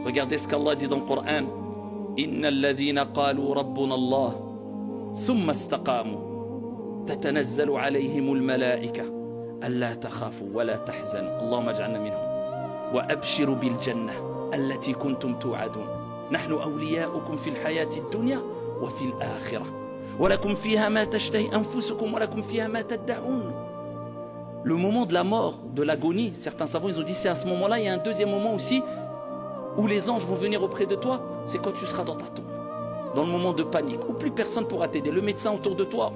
Regardez ce qu'Allah dit dans le Coran. Inna alladhina qalu rabbuna Allah thumma istaqamu tatanazzalu alayhimul malaika alla takhafu wa la tahzanu Allahumma ij'alna minhum wa abshiru bil jannah allati kuntum tu'adun nahnu awliya'ukum fil hayati ad-dunya wa fil akhirah wa lakum fiha ma tashtahi anfusukum wa lakum fiha ma tad'un. Le moment de la mort, de l'agonie, certains savants ils ont dit c'est à ce moment-là, il y a un deuxième moment aussi où les anges vont venir auprès de toi, c'est quand tu seras dans ta tombe, dans le moment de panique, où plus personne ne pourra t'aider. Le médecin autour de toi,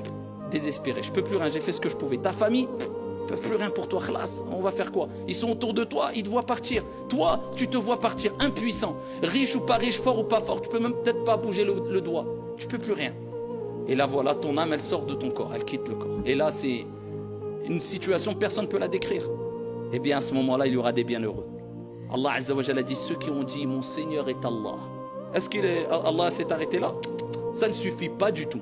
désespéré, je peux plus rien, j'ai fait ce que je pouvais. Ta famille, ne peut plus rien pour toi, khlas, on va faire quoi? Ils sont autour de toi, ils te voient partir. Toi, tu te vois partir, impuissant, riche ou pas riche, fort ou pas fort, tu peux même peut-être pas bouger le doigt, tu peux plus rien. Et là voilà, ton âme, elle sort de ton corps, elle quitte le corps. Et là, c'est une situation, personne ne peut la décrire. Eh bien, à ce moment-là, il y aura des bienheureux. Allah Azza wa Jalla dit, ceux qui ont dit, mon Seigneur est Allah. Est-ce qu'Allah s'est arrêté là? Ça ne suffit pas du tout.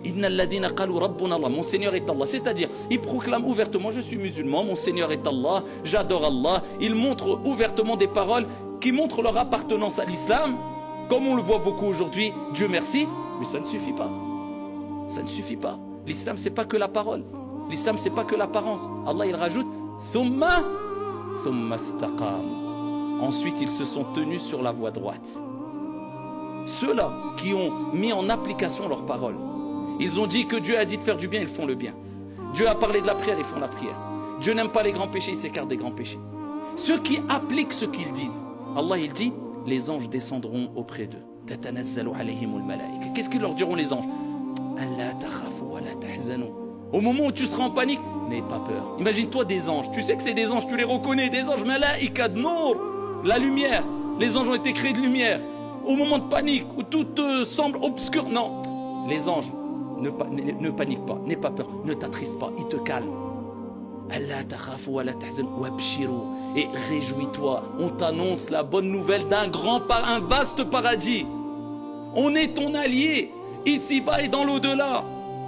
Inna alladhina qalu rabbuna Allah, mon Seigneur est Allah. C'est-à-dire, ils proclament ouvertement, je suis musulman, mon Seigneur est Allah, j'adore Allah. Ils montrent ouvertement des paroles qui montrent leur appartenance à l'islam, comme on le voit beaucoup aujourd'hui, Dieu merci, mais ça ne suffit pas. Ça ne suffit pas. L'islam, c'est pas que la parole. L'islam, c'est pas que l'apparence. Allah, il rajoute, thumma istaqamu. Ensuite, ils se sont tenus sur la voie droite. Ceux-là qui ont mis en application leurs paroles, ils ont dit que Dieu a dit de faire du bien, ils font le bien. Dieu a parlé de la prière, ils font la prière. Dieu n'aime pas les grands péchés, ils s'écartent des grands péchés. Ceux qui appliquent ce qu'ils disent, Allah il dit, les anges descendront auprès d'eux. Tatanazzalu alayhimul malaika. Qu'est-ce qu'ils leur diront les anges? Allah takhafu wa la tahzanu. Au moment où tu seras en panique, n'aie pas peur. Imagine-toi des anges, tu sais que c'est des anges, tu les reconnais, des anges malaika de nour. La lumière, les anges ont été créés de lumière. Au moment de panique, où tout semble obscur, non. Les anges, ne panique pas, n'aie pas peur, ne t'attriste pas, ils te calment. Allah takhafu wa la tahzanu wabshiru. Et réjouis-toi, on t'annonce la bonne nouvelle un vaste paradis. On est ton allié, ici-bas et dans l'au-delà.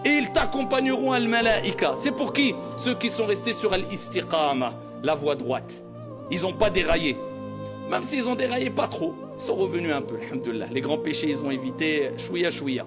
Et ils t'accompagneront al-malaika. C'est pour qui? Ceux qui sont restés sur al-istiqama, la voie droite. Ils n'ont pas déraillé. Même s'ils ont déraillé pas trop, ils sont revenus un peu, alhamdoulilah. Les grands péchés, ils ont évité, chouïa chouïa.